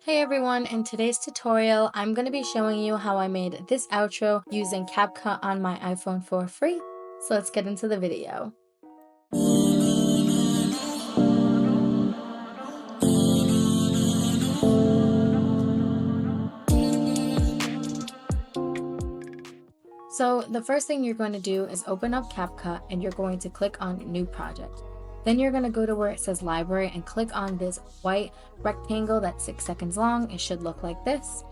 Hey everyone, in today's tutorial, I'm going to be showing you how I made this outro using Capcut on my iPhone for free. So let's get into the video. So the first thing you're going to do is open up Capcut and you're going to click on New Project. Then you're going to go to where it says Library and click on this white rectangle that's 6 seconds long. It should look like this.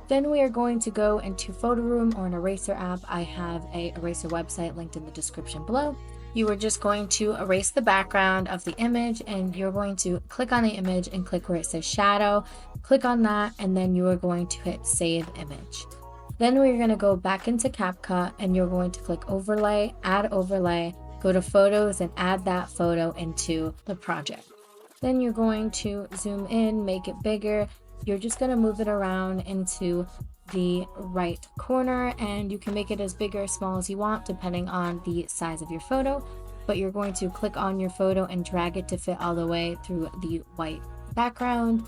Then we are going to go into Photoroom or an eraser app. I have an eraser website linked in the description below. You are just going to erase the background of the image and you're going to click on the image and click where it says shadow. Click on that and then you are going to hit save image. Then we're going to go back into Capcut and you're going to click overlay, add overlay, go to photos and add that photo into the project. Then you're going to zoom in, make it bigger. You're just going to move it around into the right corner and you can make it as big or as small as you want depending on the size of your photo. But you're going to click on your photo and drag it to fit all the way through the white background.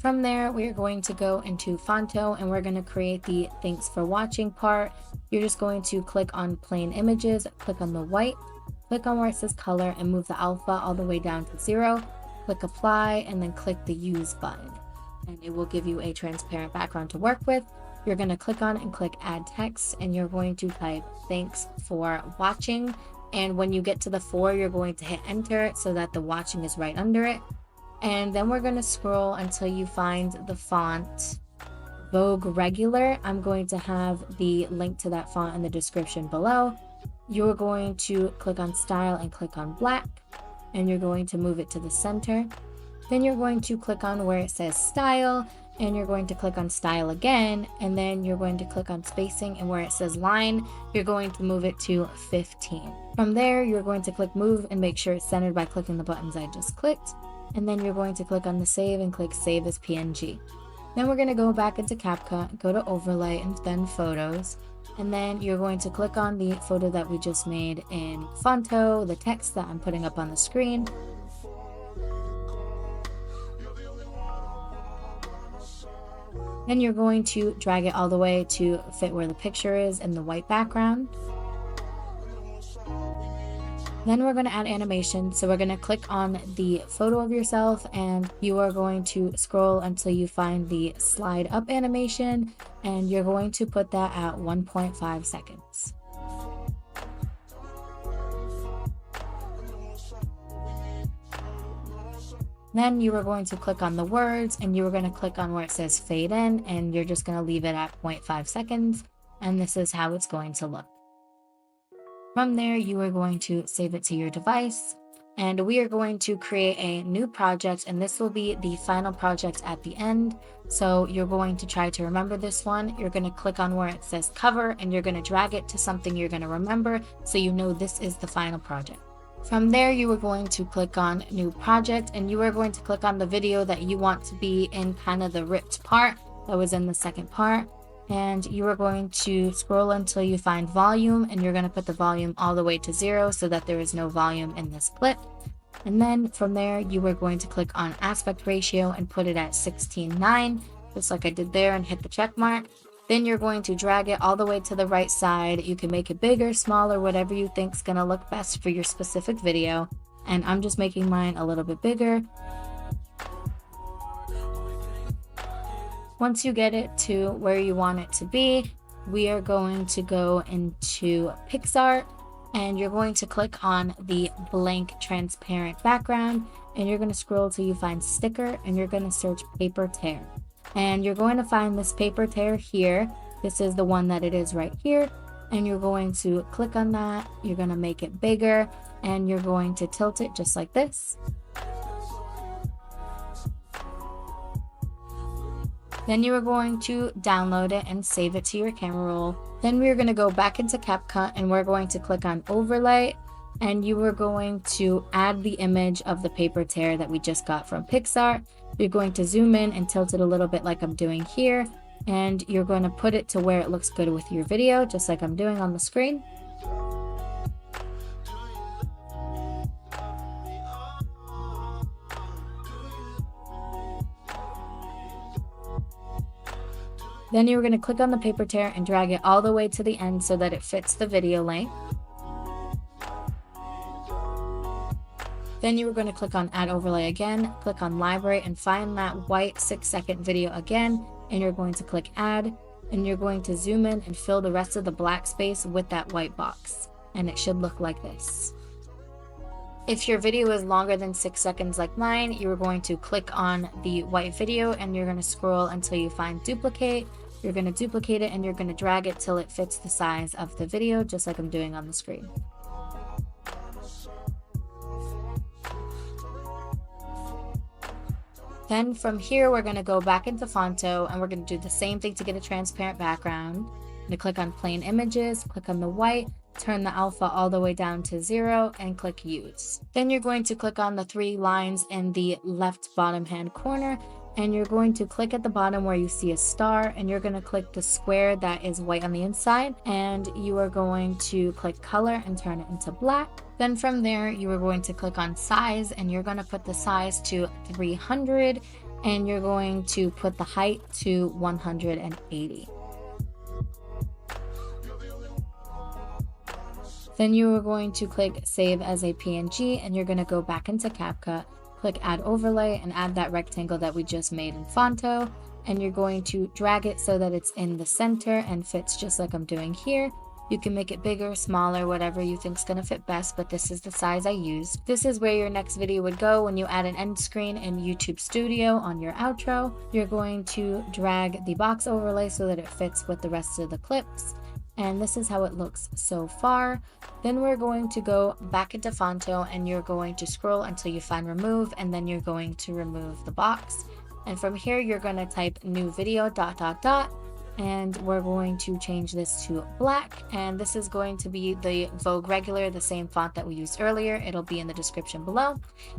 From there, we're going to go into Phonto and we're going to create the thanks for watching part. You're just going to click on plain images, click on the white, click on where it says color and move the alpha all the way down to 0. Click apply and then click the use button. And it will give you a transparent background to work with. You're going to click on it and click add text and you're going to type thanks for watching. And when you get to the 4, you're going to hit enter so that the watching is right under it. And then we're going to scroll until you find the font Vogue Regular. I'm going to have the link to that font in the description below. You're going to click on style and click on black and you're going to move it to the center. Then you're going to click on where it says style and you're going to click on style again and then you're going to click on spacing and where it says line you're going to move it to 15. From there you're going to click move and make sure it's centered by clicking the buttons I just clicked and then you're going to click on the save and click save as PNG. Then we're going to go back into Capcut, go to overlay and then photos and then you're going to click on the photo that we just made in Phonto, the text that I'm putting up on the screen. Then you're going to drag it all the way to fit where the picture is in the white background. Then we're going to add animation. So we're going to click on the photo of yourself and you are going to scroll until you find the slide up animation and you're going to put that at 1.5 seconds. Then you are going to click on the words and you are going to click on where it says fade in and you're just going to leave it at 0.5 seconds and this is how it's going to look. From there you are going to save it to your device and we are going to create a new project and this will be the final project at the end. So you're going to try to remember this one. You're going to click on where it says cover and you're going to drag it to something you're going to remember so you know this is the final project. From there, you are going to click on new project and you are going to click on the video that you want to be in kind of the ripped part that was in the second part. And you are going to scroll until you find volume and you're going to put the volume all the way to 0 so that there is no volume in this clip. And then from there, you are going to click on aspect ratio and put it at 16:9, just like I did there and hit the check mark. Then you're going to drag it all the way to the right side. You can make it bigger, smaller, whatever you think is going to look best for your specific video. And I'm just making mine a little bit bigger. Once you get it to where you want it to be, we are going to go into Picsart and you're going to click on the blank transparent background and you're going to scroll till you find sticker and you're going to search paper tear. And you're going to find this paper tear here. This is the one that it is right here. And you're going to click on that. You're going to make it bigger and you're going to tilt it just like this. Then you are going to download it and save it to your camera roll. Then we're going to go back into Capcut and we're going to click on overlay and you are going to add the image of the paper tear that we just got from Picsart. You're going to zoom in and tilt it a little bit like I'm doing here and you're going to put it to where it looks good with your video, just like I'm doing on the screen. Then you're going to click on the paper tear and drag it all the way to the end so that it fits the video length. Then you are going to click on Add Overlay again, click on Library, and find that white 6-second video again, and you're going to click Add, and you're going to zoom in and fill the rest of the black space with that white box, and it should look like this. If your video is longer than 6 seconds like mine, you're going to click on the white video and you're going to scroll until you find Duplicate. You're going to duplicate it and you're going to drag it till it fits the size of the video, just like I'm doing on the screen. Then from here, we're going to go back into Phonto and we're going to do the same thing to get a transparent background. I'm going to click on Plain Images, click on the white, turn the alpha all the way down to 0 and click Use. Then you're going to click on the 3 lines in the left bottom hand corner and you're going to click at the bottom where you see a star and you're going to click the square that is white on the inside and you are going to click Color and turn it into black. Then from there, you are going to click on Size and you're going to put the size to 300 and you're going to put the height to 180. Then you are going to click Save as a PNG and you're going to go back into Capcut, click Add Overlay and add that rectangle that we just made in Phonto, and you're going to drag it so that it's in the center and fits just like I'm doing here. You can make it bigger, smaller, whatever you think is going to fit best, but this is the size I used. This is where your next video would go when you add an end screen in YouTube Studio on your outro. You're going to drag the box overlay so that it fits with the rest of the clips. And this is how it looks so far. Then we're going to go back into Phonto and you're going to scroll until you find Remove and then you're going to remove the box. And from here, you're going to type New Video ... and we're going to change this to black, and this is going to be the Vogue Regular, the same font that we used earlier. It'll be in the description below,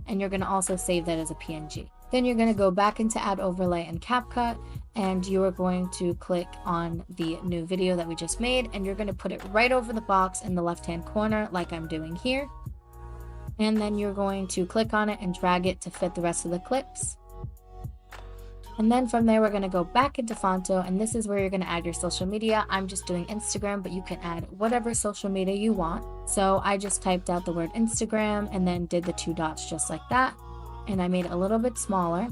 and you're going to also save that as a PNG. Then you're going to go back into Add Overlay and CapCut, and you are going to click on the new video that we just made, and you're going to put it right over the box in the left hand corner like I'm doing here. And then you're going to click on it and drag it to fit the rest of the clips. And then from there, we're going to go back into Phonto, and this is where you're going to add your social media. I'm just doing Instagram, but you can add whatever social media you want. So I just typed out the word Instagram and then did the 2 dots just like that. And I made it a little bit smaller.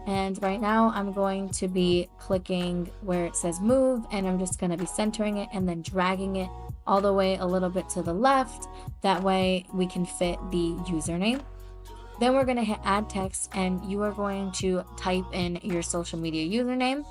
And right now I'm going to be clicking where it says move, and I'm just going to be centering it and then dragging it all the way a little bit to the left. That way we can fit the username. Then we're going to hit add text and you are going to type in your social media username.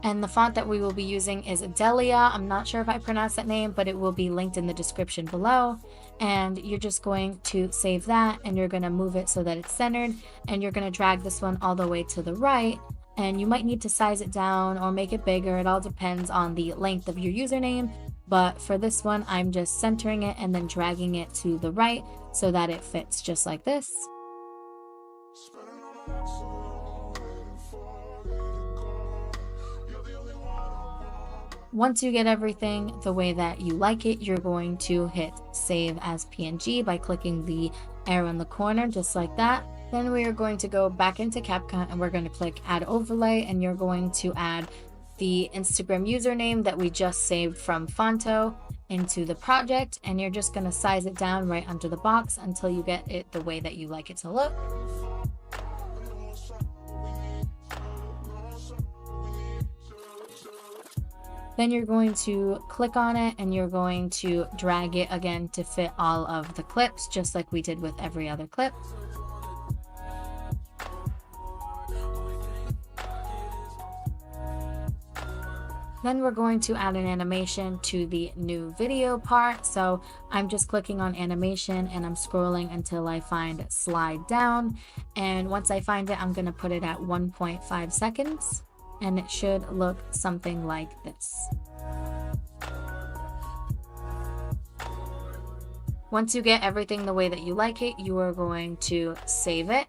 And the font that we will be using is Adelia. I'm not sure if I pronounced that name, but it will be linked in the description below. And you're just going to save that and you're going to move it so that it's centered. And you're going to drag this one all the way to the right. And you might need to size it down or make it bigger. It all depends on the length of your username. But for this one, I'm just centering it and then dragging it to the right so that it fits just like this. Once you get everything the way that you like it, you're going to hit Save as PNG by clicking the arrow in the corner, just like that. Then we are going to go back into CapCut and we're going to click Add Overlay, and you're going to add the Instagram username that we just saved from Phonto into the project, and you're just going to size it down right under the box until you get it the way that you like it to look. Then you're going to click on it and you're going to drag it again to fit all of the clips, just like we did with every other clip. Then we're going to add an animation to the new video part. So I'm just clicking on animation and I'm scrolling until I find slide down. And once I find it, I'm going to put it at 1.5 seconds. And it should look something like this. Once you get everything the way that you like it, you are going to save it.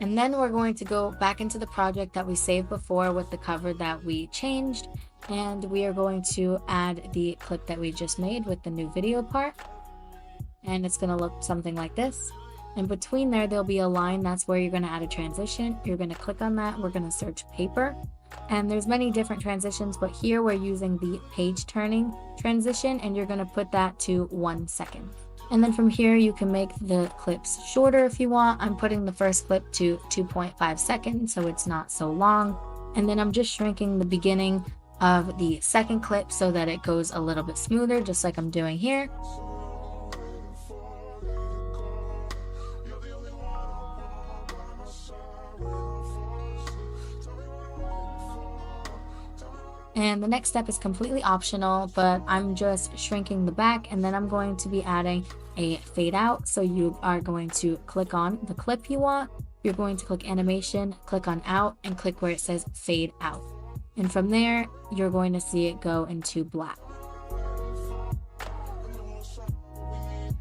And then we're going to go back into the project that we saved before with the cover that we changed, and we are going to add the clip that we just made with the new video part. And it's going to look something like this. In between there'll be a line. That's where you're going to add a transition. You're going to click on that. We're going to search paper, and there's many different transitions, but here we're using the page turning transition, and you're going to put that to 1 second. And then from here you can make the clips shorter if you want. I'm putting the first clip to 2.5 seconds so it's not so long, and then I'm just shrinking the beginning of the second clip so that it goes a little bit smoother, just like I'm doing here. And the next step is completely optional, but I'm just shrinking the back, and then I'm going to be adding a fade out. So you are going to click on the clip you want. You're going to click animation, click on out, and click where it says fade out. And from there, you're going to see it go into black.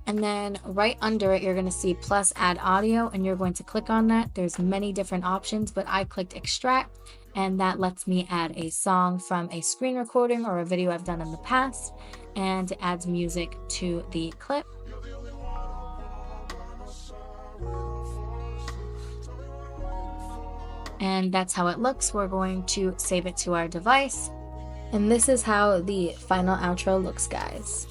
And then right under it, you're going to see plus add audio, and you're going to click on that. There's many different options, but I clicked extract, and that lets me add a song from a screen recording or a video I've done in the past, and it adds music to the clip. And that's how it looks. We're going to save it to our device. And this is how the final outro looks, guys.